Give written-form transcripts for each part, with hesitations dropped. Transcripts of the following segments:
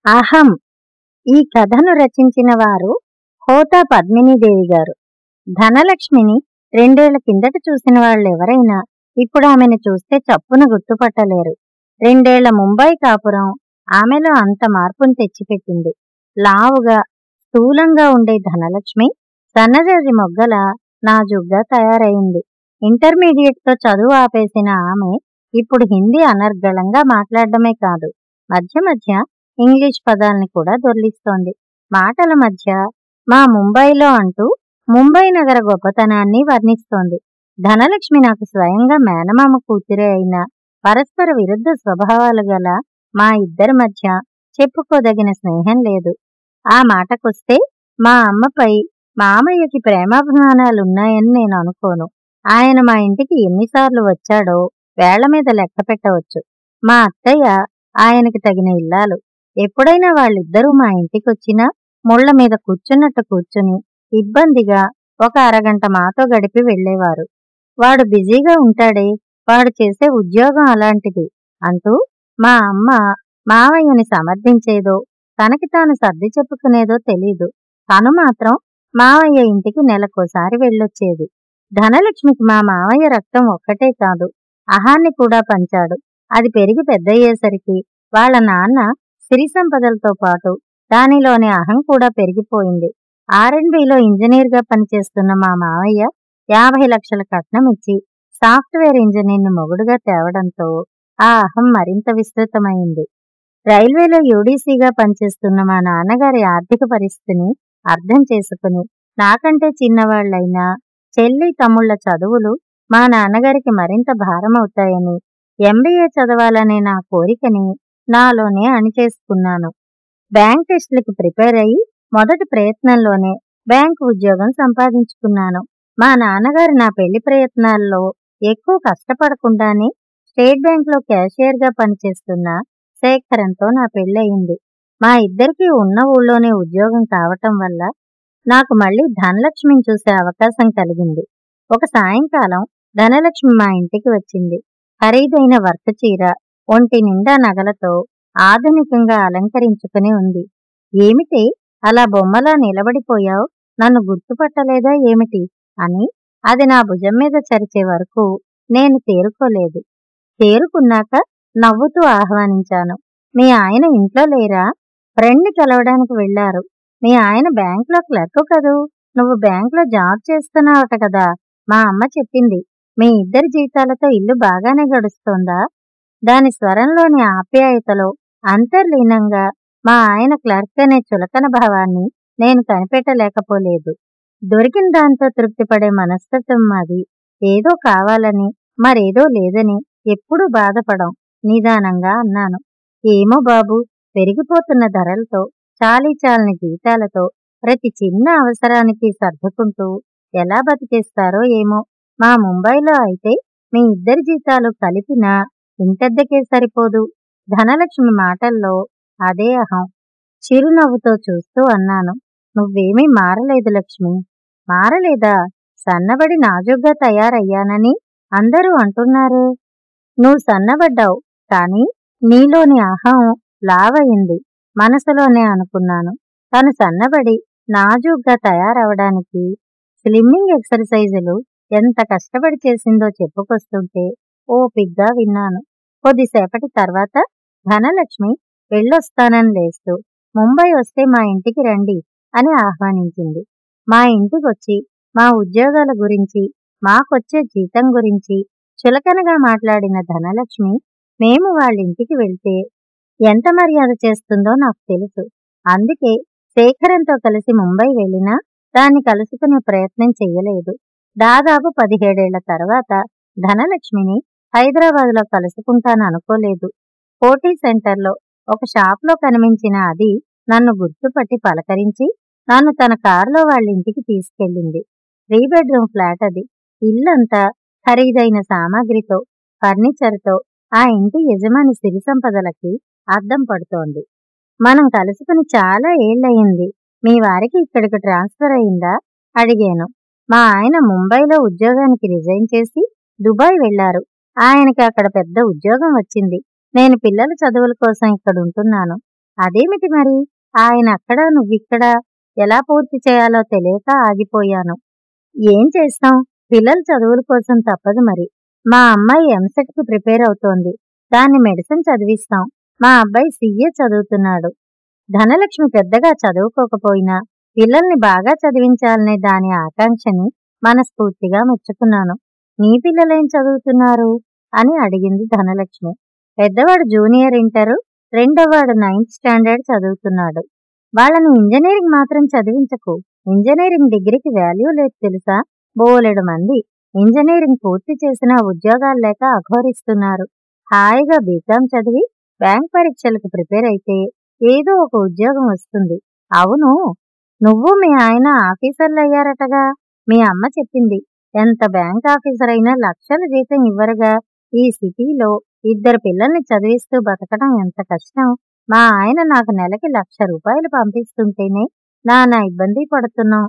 అహం. ఈ కథను రచించిన వారు హోతా పద్మినీదేవి గారు. ధనలక్ష్మిని 2 ఏళ్ల కిందట చూసిన వాళ్ళెవరైనా ఇప్పుడు ఆమెను చూస్తే చప్పున గుర్తుపట్టలేరు. 2 ఏళ్ల ముంబై కాపురం ఆమెలో అంత మార్పును తెచ్చిపెట్టింది. లావుగా, స్థూలంగా ఉండే ధనలక్ష్మి సన్నజాజి మొగ్గలా నాజూగ్గా తయారైంది. ఇంటర్మీడియట్తో చదువు ఆపేసిన ఆమె ఇప్పుడు హిందీ అనర్గళంగా మాట్లాడడమే కాదు, మధ్య మధ్య ఇంగ్లీష్ పదాల్ని కూడా దొర్లిస్తోంది. మాటల మధ్య మా ముంబైలో అంటూ ముంబై నగర గొప్పతనాన్ని వర్ణిస్తోంది. ధనలక్ష్మి నాకు స్వయంగా మేనమామ కూతురే అయినా పరస్పర విరుద్ధ స్వభావాలు గల మా ఇద్దరి మధ్య చెప్పుకోదగిన స్నేహం లేదు. ఆ మాటకొస్తే మా అమ్మపై మామయ్యకి ప్రేమాభిమానాలున్నాయని నేను అనుకోను. ఆయన మా ఇంటికి ఎన్నిసార్లు వచ్చాడో వేళ్ల మీద లెక్క పెట్టవచ్చు. మా అత్తయ్య ఆయనకి తగిన ఇల్లాలు. ఎప్పుడైనా వాళ్ళిద్దరూ మా ఇంటికొచ్చినా ముళ్ల మీద కూర్చున్నట్టు కూర్చుని ఇబ్బందిగా ఒక అరగంట మాతో గడిపి వెళ్లేవారు. వాడు బిజీగా ఉంటాడే, వాడు చేసే ఉద్యోగం అలాంటిది అంటూ మా అమ్మ మావయ్యని సమర్థించేదో తనకి తాను సర్ది చెప్పుకునేదో తెలీదు. తను మాత్రం మావయ్య ఇంటికి నెలకోసారి వెళ్ళొచ్చేది. ధనలక్ష్మికి మా మావయ్య రక్తం ఒక్కటే కాదు, అహాన్ని కూడా పంచాడు. అది పెరిగి పెద్దయ్యేసరికి వాళ్ళ నాన్న సిరి సంపదలతో పాటు దానిలోని అహం కూడా పెరిగిపోయింది. R&Bలో ఇంజనీర్గా పనిచేస్తున్న మా మావయ్య 50 లక్షల కట్నం ఇచ్చి సాఫ్ట్వేర్ ఇంజనీర్ని మొగుడుగా తేవడంతో ఆ అహం మరింత విస్తృతమైంది. రైల్వేలో యూడీసీగా పనిచేస్తున్న మా నాన్నగారి ఆర్థిక పరిస్థితిని అర్థం చేసుకుని నాకంటే చిన్నవాళ్లైనా చెల్లి తమ్ముళ్ల చదువులు మా నాన్నగారికి మరింత భారమవుతాయని MBA చదవాలనే నా కోరికని నాలోనే అణిచేసుకున్నాను. బ్యాంక్ టెస్టులకి ప్రిపేర్ అయ్యి మొదటి ప్రయత్నంలోనే బ్యాంకు ఉద్యోగం సంపాదించుకున్నాను. మా నాన్నగారు నా పెళ్లి ప్రయత్నాల్లో ఎక్కువ కష్టపడకుండానే స్టేట్ బ్యాంక్లో క్యాషియర్గా పనిచేస్తున్న శేఖరంతో నా పెళ్ళయింది. మా ఇద్దరికీ ఉన్న ఊళ్ళోనే ఉద్యోగం కావటం వల్ల నాకు మళ్ళీ ధనలక్ష్మిని చూసే అవకాశం కలిగింది. ఒక సాయంకాలం ధనలక్ష్మి మా ఇంటికి వచ్చింది. ఖరీదైన వర్క్ చీర, ఒంటి నిండా నగలతో ఆధునికంగా అలంకరించుకుని ఉంది. ఏమిటి అలా బొమ్మలా నిలబడిపోయావు, నన్ను గుర్తుపట్టలేదా ఏమిటి అని అది నా భుజం మీద చరిచే వరకు నేను తేరుకోలేదు. తేరుకున్నాక నవ్వుతూ ఆహ్వానించాను. మీ ఆయన ఇంట్లో లేరా? ఫ్రెండ్ని కలవడానికి వెళ్లారు. మీ ఆయన బ్యాంకులో క్లర్క్ కదూ, నువ్వు బ్యాంకులో జాబ్ చేస్తున్నావట కదా, మా అమ్మ చెప్పింది. మీ ఇద్దరి జీతాలతో ఇల్లు బాగానే గడుస్తోందా? దాని స్వరంలోని ఆప్యాయతలో అంతర్లీనంగా మా ఆయన క్లర్క్ అనే చులకన భావాన్ని నేను కనిపెట్టలేకపోలేదు. దొరికిన దాంతో తృప్తిపడే మనస్తత్వం మాది. ఏదో కావాలని మరేదో లేదని ఎప్పుడూ బాధపడం. నిదానంగా అన్నాను. ఏమో బాబు, పెరిగిపోతున్న ధరలతో చాలీచాలని జీతాలతో ప్రతి చిన్న అవసరానికి సర్దుకుంటూ ఎలా బతికేస్తారో ఏమో. మా ముంబైలో అయితే మీ ఇద్దరి జీతాలు కలిపినా ఇంటద్దెకే సరిపోదు. ధనలక్ష్మి మాటల్లో అదే అహం. చిరునవ్వుతో చూస్తూ అన్నాను. నువ్వేమీ మారలేదు లక్ష్మి. మారలేదా? సన్నబడి నాజుగ్గా తయారయ్యానని అందరూ అంటున్నారే. నువ్వు సన్నబడ్డావు, కానీ నీలోని అహం లావయింది మనసులోనే అనుకున్నాను. తను సన్నబడి నాజూగ్గా తయారవడానికి స్లిమ్మింగ్ ఎక్సర్సైజులు ఎంత కష్టపడి చేసిందో చెప్పుకొస్తుంటే ఓపిగ్గా విన్నాను. కొద్దిసేపటి తర్వాత ధనలక్ష్మి వెళ్ళొస్తానని లేస్తూ ముంబై వస్తే మా ఇంటికి రండి అని ఆహ్వానించింది. మా ఇంటికొచ్చి మా ఉద్యోగాల గురించి, మాకొచ్చే జీతం గురించి చులకనగా మాట్లాడిన ధనలక్ష్మి మేము వాళ్ళింటికి వెళ్తే ఎంత మర్యాద చేస్తుందో నాకు తెలుసు. అందుకే శేఖరంతో కలిసి ముంబై వెళ్ళినా దాన్ని కలుసుకునే ప్రయత్నం చెయ్యలేదు. దాదాపు 17 ఏళ్ల తర్వాత ధనలక్ష్మిని హైదరాబాద్లో కలుసుకుంటాననుకోలేదు. కోటీ సెంటర్లో ఒక షాప్లో కనిపించిన అది నన్ను గుర్తుపట్టి పలకరించి నన్ను తన కారులో వాళ్ళింటికి తీసుకెళ్ళింది. 3 బెడ్రూమ్ ఫ్లాట్ అది. ఇల్లంతా ఖరీదైన సామాగ్రితో, ఫర్నిచర్తో ఆ ఇంటి యజమాని సిరి సంపదలకి అద్దం పడుతోంది. మనం కలుసుకుని చాలా ఏళ్లయింది. మీ వారికి ఇక్కడికి ట్రాన్స్ఫర్ అయిందా అడిగాను. మా ఆయన ముంబైలో ఉద్యోగానికి రిజైన్ చేసి దుబాయ్ వెళ్లారు. ఆయనకి అక్కడ పెద్ద ఉద్యోగం వచ్చింది. నేను పిల్లల చదువుల కోసం ఇక్కడుంటున్నాను. అదేమిటి మరి? ఆయన అక్కడ నువ్విక్కడ, ఎలా పూర్తి చేయాలో తెలియక ఆగిపోయాను. ఏం చేస్తాం, పిల్లల చదువుల కోసం తప్పదు మరి. మా అమ్మాయి ఎంసెట్కి ప్రిపేర్ అవుతోంది, దాన్ని మెడిసిన్ చదివిస్తాం. మా అబ్బాయి CA చదువుతున్నాడు. ధనలక్ష్మి పెద్దగా చదువుకోకపోయినా పిల్లల్ని బాగా చదివించాలనే దాని ఆకాంక్షని మనస్ఫూర్తిగా మెచ్చుకున్నాను. నీ పిల్లలేం చదువుతున్నారు అని అడిగింది ధనలక్ష్మి. పెద్దవాడు జూనియర్ ఇంటరు, రెండోవాడు 9th స్టాండర్డ్ చదువుతున్నాడు. వాళ్ళని ఇంజనీరింగ్ మాత్రం చదివించకు. ఇంజనీరింగ్ డిగ్రీకి వాల్యూ లేదు తెలుసా? బోలెడు మంది ఇంజనీరింగ్ పూర్తి చేసినా ఉద్యోగాలు లేక అఘోరిస్తున్నారు. హాయిగా బీకాం చదివి బ్యాంక్ పరీక్షలకు ప్రిపేర్ అయితే ఏదో ఒక ఉద్యోగం వస్తుంది. అవును, నువ్వు మీ ఆయన ఆఫీసర్లు అయ్యారటగా? మీ అమ్మ చెప్పింది. ఎంత బ్యాంక్ ఆఫీసర్ అయినా లక్షల జీతం ఇవ్వరుగా. ఈ సిటీలో 2 పిల్లల్ని చదివిస్తూ బతకడం ఎంత కష్టం. మా ఆయన నాకు నెలకి ₹1,00,000 పంపిస్తుంటేనే నానా ఇబ్బంది పడుతున్నాం.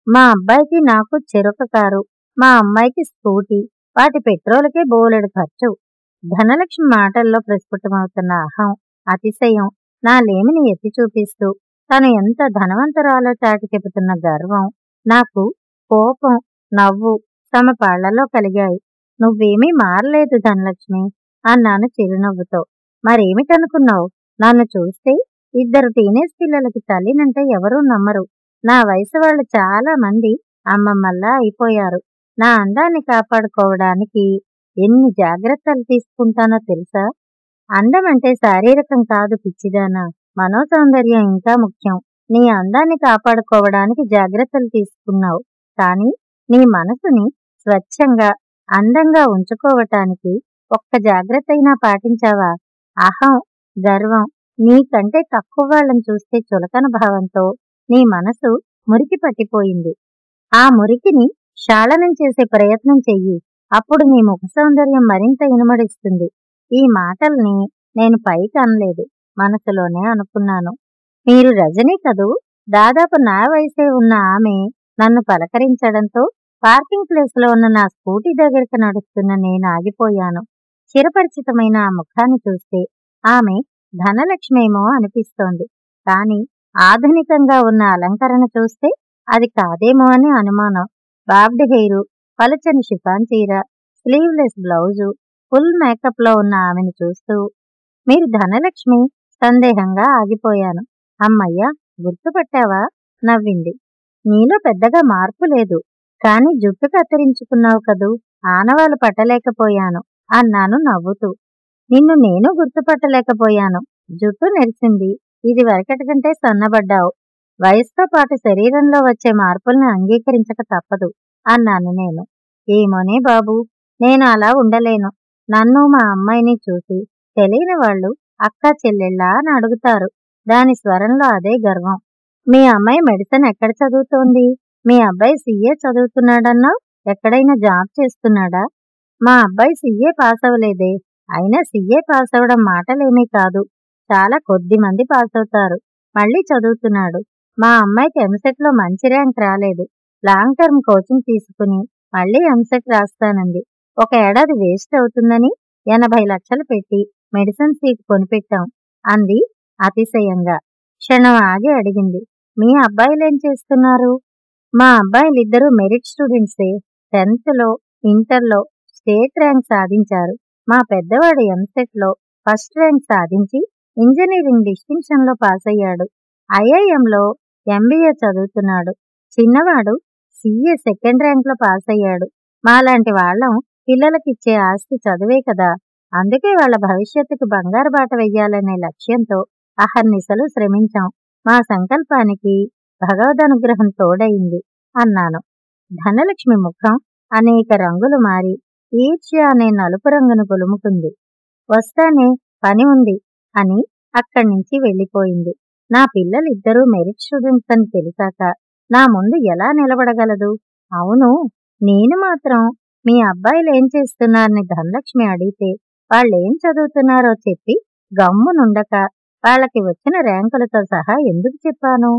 మా అబ్బాయికి నాకు చెరొక కారు, మా అమ్మాయికి స్కూటీ, వాటి పెట్రోలుకే బోలెడు ఖర్చు. ధనలక్ష్మి మాటల్లో ప్రస్ఫుటమవుతున్న అహం, అతిశయం నా లేమిని ఎత్తి చూపిస్తూ తను ఎంత ధనవంతురాలో చాటి చెబుతున్న గర్వం, నాకు కోపం, నవ్వు సమపాళ్లలో కలిగాయి. నువ్వేమీ మారలేదు ధనలక్ష్మి అన్నాను చిరునవ్వుతో. మరేమిటనుకున్నావు? నన్ను చూస్తే 2 టీనేజ్ పిల్లలకి తల్లినంటే ఎవరూ నమ్మరు. నా వయసు వాళ్ళు చాలా మంది అమ్మమ్మల్లా అయిపోయారు. నా అందాన్ని కాపాడుకోవడానికి ఎన్ని జాగ్రత్తలు తీసుకుంటానో తెలుసా? అందం అంటే శారీరకం కాదు పిచ్చిదానా, మనోసౌందర్యం ఇంకా ముఖ్యం. నీ అందాన్ని కాపాడుకోవడానికి జాగ్రత్తలు తీసుకున్నావు, కానీ నీ మనసుని స్వచ్ఛంగా అందంగా ఉంచుకోవటానికి ఒక్క జాగ్రత్తైనా పాటించావా? అహం, గర్వం, నీకంటే తక్కువ వాళ్ళని చూస్తే చులకన భావంతో నీ మనసు మురికి పట్టిపోయింది. ఆ మురికిని శాళనం చేసే ప్రయత్నం చెయ్యి. అప్పుడు నీ ముఖ సౌందర్యం మరింత ఇనుమడిస్తుంది. ఈ మాటల్ని నేను పైకి అనలేదు, మనసులోనే అనుకున్నాను. మీరు రజనీ కదూ? దాదాపు నా వయసే ఉన్న ఆమె నన్ను పలకరించడంతో పార్కింగ్ ప్లేస్లో ఉన్న నా స్కూటీ దగ్గరికి నడుస్తున్న నేను ఆగిపోయాను. చిరపరిచితమైన ఆ ముఖాన్ని చూస్తే ఆమె ధనలక్ష్మేమో అనిపిస్తోంది. కాని ఆధునికంగా ఉన్న అలంకరణ చూస్తే అది కాదేమో అని అనుమానం. బాబ్డ్ హెయిరు, పలుచని షిఫాన్ చీర, స్లీవ్లెస్ బ్లౌజు, ఫుల్ మేకప్లో ఉన్న ఆమెను చూస్తూ మీరు ధనలక్ష్మి? సందేహంగా ఆగిపోయాను. అమ్మయ్యా, గుర్తుపట్టావా? నవ్వింది. నీలో పెద్దగా మార్పు లేదు, కాని జుట్టు కత్తిరించుకున్నావు కదూ, ఆనవాలు పట్టలేకపోయాను అన్నాను నవ్వుతూ. నిన్ను నేను గుర్తుపట్టలేకపోయాను. జుట్టు నెరిసింది, ఇది వరకటి కంటే సన్నబడ్డావు. వయసుతో పాటు శరీరంలో వచ్చే మార్పుల్ని అంగీకరించక తప్పదు అన్నాను నేను. ఏమోనే బాబూ, నేను అలా ఉండలేను. నన్ను మా అమ్మాయిని చూసి తెలియని వాళ్ళు అక్క చెల్లెళ్ళా అని అడుగుతారు. దాని స్వరంలో అదే గర్వం. మీ అమ్మాయి మెడిసిన్ ఎక్కడ చదువుతోంది? మీ అబ్బాయి CA చదువుతున్నాడన్నా, ఎక్కడైనా జాబ్ చేస్తున్నాడా? మా అబ్బాయి CA పాస్ అవ్వలేదే. అయినా CA పాస్ అవడం మాటలేమీ కాదు, చాలా కొద్ది మంది పాస్ అవుతారు. మళ్ళీ చదువుతున్నాడు. మా అమ్మాయికి ఎంసెట్లో మంచి ర్యాంక్ రాలేదు. లాంగ్ టర్మ్ కోచింగ్ తీసుకుని మళ్ళీ ఎంసెట్ రాస్తానంది. 1 ఏడాది వేస్ట్ అవుతుందని 80 లక్షలు పెట్టి మెడిసిన్ సీట్ కొనిపెట్టాం అంది అతిశయంగా. క్షణం ఆగి అడిగింది, మీ అబ్బాయిలేం చేస్తున్నారు? మా అబ్బాయిలిద్దరూ మెరిట్ స్టూడెంట్సే. 10th ఇంటర్లో స్టేట్ ర్యాంక్ సాధించారు. మా పెద్దవాడు ఎంసెట్లో ఫస్ట్ ర్యాంక్ సాధించి ఇంజనీరింగ్ డిస్టింక్షన్లో పాస్ అయ్యాడు. IIMలో MBA చదువుతున్నాడు. చిన్నవాడు CA సెకండ్ ర్యాంక్లో పాస్ అయ్యాడు. మాలాంటి వాళ్ళం పిల్లలకిచ్చే ఆస్తి చదువే కదా. అందుకే వాళ్ళ భవిష్యత్తుకు బంగారు బాట వెయ్యాలనే లక్ష్యంతో అహర్నిశలు శ్రమించాం. మా సంకల్పానికి భగవదనుగ్రహం తోడయింది అన్నాను. ధనలక్ష్మి ముఖం అనేక రంగులు మారి ఈర్ష్య అనే నలుపు రంగును పులుముకుంది. వస్తానే, పని ఉంది అని అక్కడ్నుంచి వెళ్ళిపోయింది. నా పిల్లలిద్దరూ మెరిట్ స్టూడెంట్స్ అని తెలిసాక నా ముందు ఎలా నిలబడగలదు? అవును, నేను మాత్రం మీ అబ్బాయిలేం చేస్తున్నారని ధనలక్ష్మి అడిగితే వాళ్ళేం చదువుతున్నారో చెప్పి గమ్మునుండక వాళ్ళకి వచ్చిన ర్యాంకులతో సహా ఎందుకు చెప్పాను?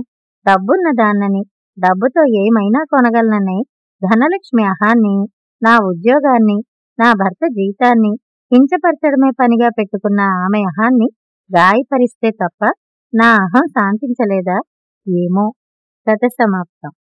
డబ్బున్న దాన్నని, డబ్బుతో ఏమైనా కొనగలనని ధనలక్ష్మి అహాన్ని, నా ఉద్యోగాన్ని, నా భర్త జీతాన్ని కించపరచడమే పనిగా పెట్టుకున్న ఆమె అహాన్ని గాయపరిస్తే తప్ప నా అహం శాంతించలేదా? ఏమో. కథ సమాప్తం.